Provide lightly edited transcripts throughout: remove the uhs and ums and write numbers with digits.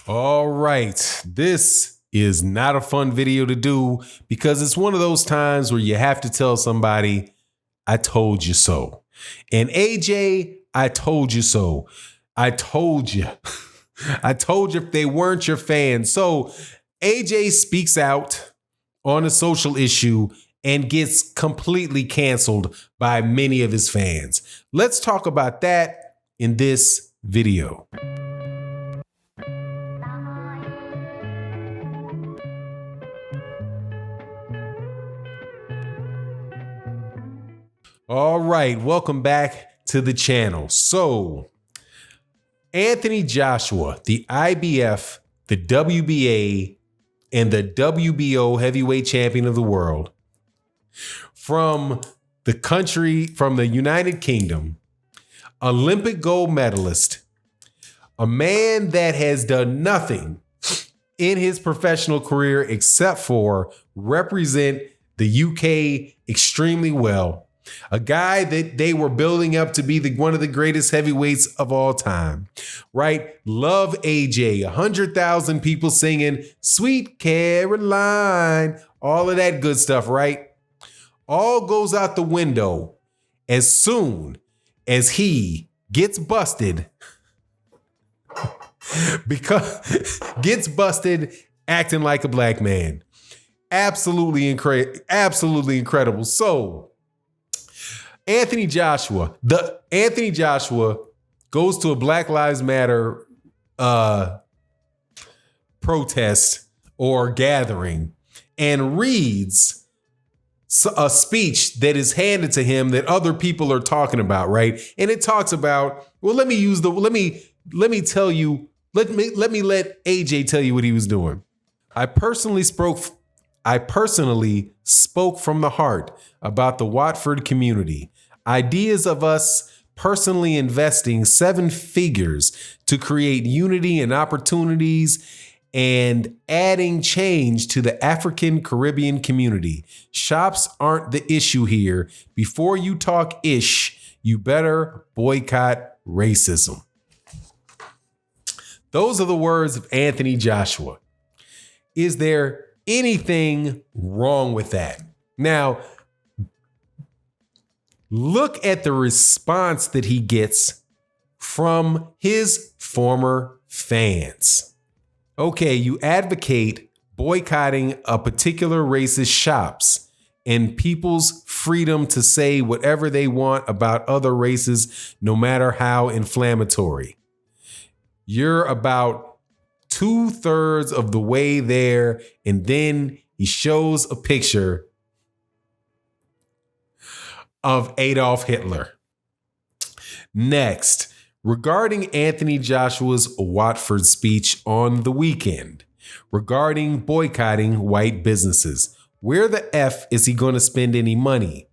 All right. This is not a fun video to do because it's one of those times where you have to tell somebody, I told you so. And AJ, I told you so. I told you. I told you if they weren't your fans. So AJ speaks out on a social issue and gets completely canceled by many of his fans. Let's talk about that in this video. All right, welcome back to the channel. So, Anthony Joshua, the IBF, the WBA, and the WBO heavyweight champion of the world, from the United Kingdom, Olympic gold medalist, a man that has done nothing in his professional career except for represent the UK extremely well. A guy that they were building up to be one of the greatest heavyweights of all time, right? Love AJ, 100,000 people singing Sweet Caroline, all of that good stuff, right? All goes out the window as soon as he gets busted acting like a black man. Absolutely incredible. So, Anthony Joshua goes to a Black Lives Matter protest or gathering and reads a speech that is handed to him that other people are talking about, right? And it talks about, well, let me let AJ tell you what he was doing. I personally spoke from the heart about the Watford community. Ideas of us personally investing 7 figures to create unity and opportunities and adding change to the African Caribbean community. Shops aren't the issue here. Before you talk ish, you better boycott racism. Those are the words of Anthony Joshua. Is there anything wrong with that? Now, look at the response that he gets from his former fans. Okay, you advocate boycotting a particular racist shops and people's freedom to say whatever they want about other races, no matter how inflammatory. You're about 2/3 of the way there, and then he shows a picture of Adolf Hitler. Next, regarding Anthony Joshua's Watford speech on the weekend, regarding boycotting white businesses, where the F is he going to spend any money?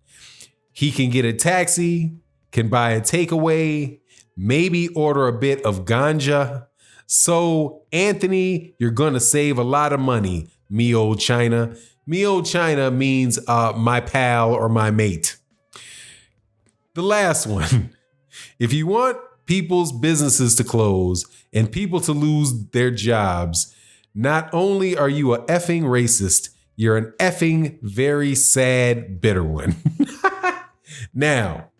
He can get a taxi, can buy a takeaway, maybe order a bit of ganja. So, Anthony, you're going to save a lot of money, me old China. Me old China means my pal or my mate. The last one, if you want people's businesses to close and people to lose their jobs, not only are you a effing racist, you're an effing very sad, bitter one. Now,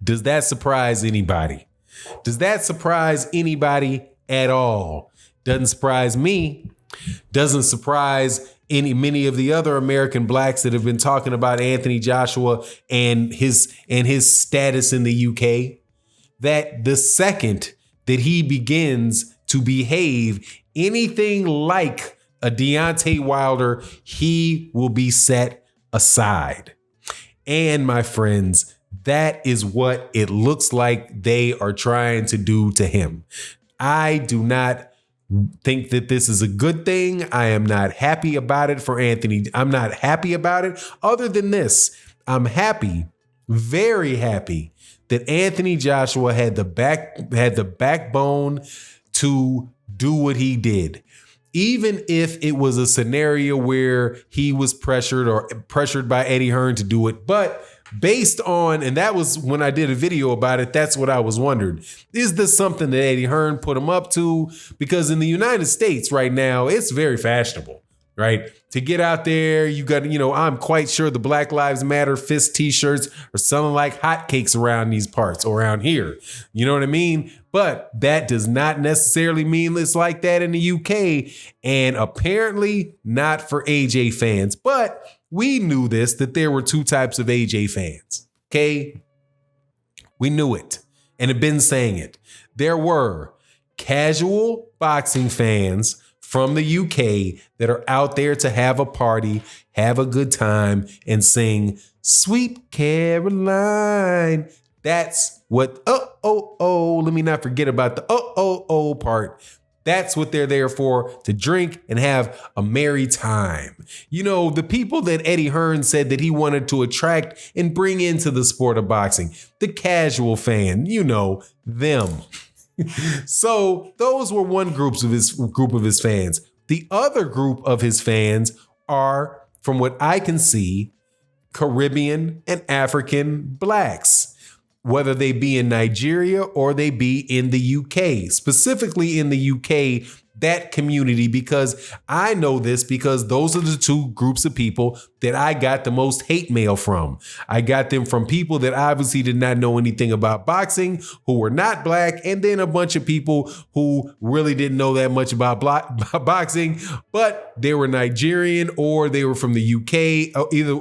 does that surprise anybody? Does that surprise anybody at all? Doesn't surprise me. Doesn't surprise many of the other American blacks that have been talking about Anthony Joshua and his status in the UK. That the second that he begins to behave anything like a Deontay Wilder, he will be set aside. And my friends, that is what it looks like they are trying to do to him. I do not think that this is a good thing. I am not happy about it for Anthony. I'm not happy about it. Other than this, I'm happy, very happy that Anthony Joshua had the backbone to do what he did. Even if it was a scenario where he was pressured by Eddie Hearn to do it. But based on, and that was when I did a video about it, that's what I was wondering. Is this something that Eddie Hearn put him up to? Because in the United States right now, it's very fashionable, right? To get out there, you got, I'm quite sure the Black Lives Matter fist t-shirts are selling like hotcakes around these parts, around here. You know what I mean? But that does not necessarily mean it's like that in the UK, and apparently not for AJ fans. But we knew this, that there were two types of AJ fans, okay? We knew it and have been saying it. There were casual boxing fans from the UK that are out there to have a party, have a good time, and sing Sweet Caroline. That's what, let me not forget about the part. That's what they're there for, to drink and have a merry time. The people that Eddie Hearn said that he wanted to attract and bring into the sport of boxing, the casual fan, them. So those were one group of his fans. The other group of his fans are, from what I can see, Caribbean and African blacks, whether they be in Nigeria or they be in the UK, specifically in the UK, that community, because I know this because those are the two groups of people that I got the most hate mail from. I got them from people that obviously did not know anything about boxing, who were not black, and then a bunch of people who really didn't know that much about boxing, but they were Nigerian or they were from the UK,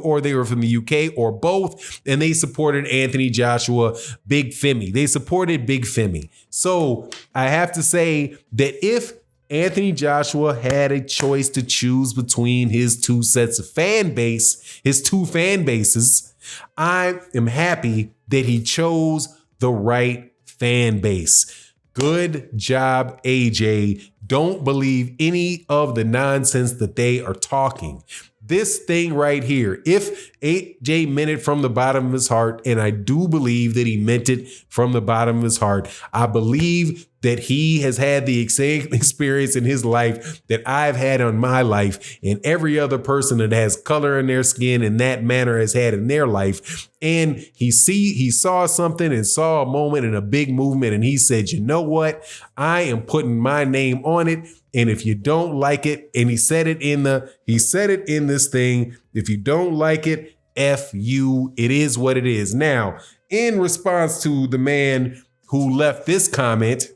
or they were from the UK or both, and they supported Anthony Joshua, Big Femi. They supported Big Femi. So I have to say that if Anthony Joshua had a choice to choose between his two sets of his two fan bases, I am happy that he chose the right fan base. Good job, AJ. Don't believe any of the nonsense that they are talking. This thing right here, if AJ meant it from the bottom of his heart, and I do believe that he meant it from the bottom of his heart, I believe that he has had the same experience in his life that I've had on my life, and every other person that has color in their skin in that manner has had in their life. And he saw something and saw a moment and a big movement, and he said, you know what? I am putting my name on it. And if you don't like it, and he said it in this thing, if you don't like it, F you, it is what it is. Now, in response to the man who left this comment,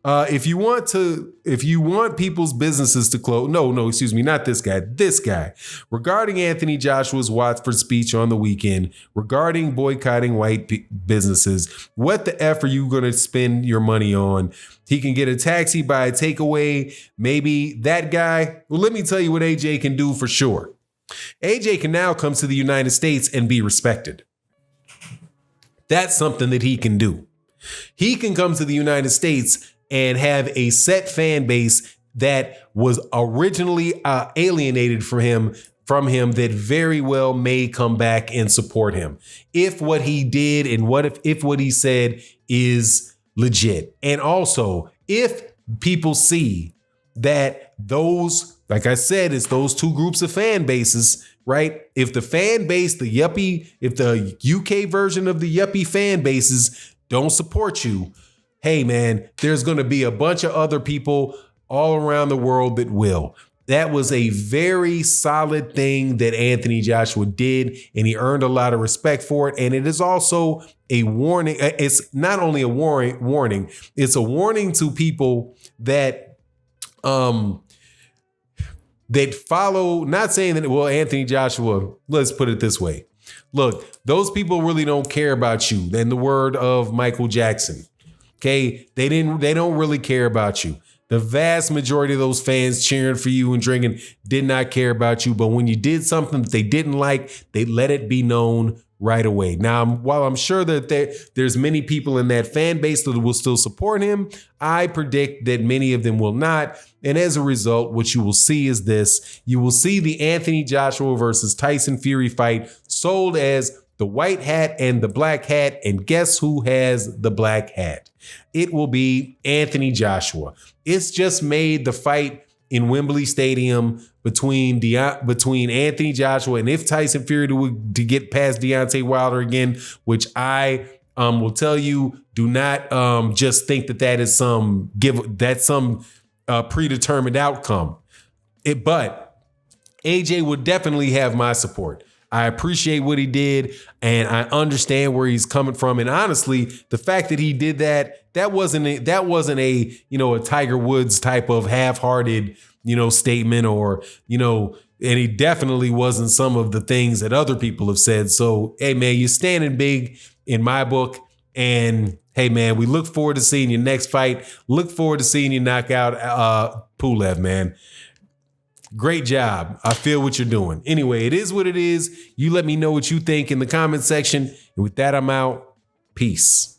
if you want people's businesses to close, not this guy, regarding Anthony Joshua's Watford speech on the weekend, regarding boycotting white businesses, what the F are you going to spend your money on? He can get a taxi, buy a takeaway, maybe that guy. Well, let me tell you what AJ can do for sure. AJ can now come to the United States and be respected. That's something that he can do. He can come to the United States and have a set fan base that was originally alienated from him that very well may come back and support him if what he did and if what he said is legit. And also, if people see that those, like I said, it's those two groups of fan bases, right? If the fan base, if the UK version of the yuppie fan bases don't support you, hey man, there's going to be a bunch of other people all around the world that will. That was a very solid thing that Anthony Joshua did, and he earned a lot of respect for it. And it is also a warning. It's not only a warning, it's a warning to people that follow, not saying that, well, Anthony Joshua, let's put it this way. Look, those people really don't care about you. In the word of Michael Jackson, okay, they don't really care about you. The vast majority of those fans cheering for you and drinking did not care about you. But when you did something that they didn't like, they let it be known right away. Now, while I'm sure that there's many people in that fan base that will still support him, I predict that many of them will not. And as a result, what you will see is this. You will see the Anthony Joshua versus Tyson Fury fight sold as the white hat and the black hat. And guess who has the black hat? It will be Anthony Joshua. It's just made the fight in Wembley Stadium between Anthony Joshua and if Tyson Fury to get past Deontay Wilder again, which I will tell you, do not just think that is some predetermined outcome. But AJ would definitely have my support. I appreciate what he did, and I understand where he's coming from. And honestly, the fact that he did that wasn't a a Tiger Woods type of half-hearted statement, or and he definitely wasn't some of the things that other people have said. So hey man, you're standing big in my book, and hey man, we look forward to seeing your next fight. Look forward to seeing you knock out Pulev, man. Great job. I feel what you're doing. Anyway, it is what it is. You let me know what you think in the comment section. And with that, I'm out. Peace.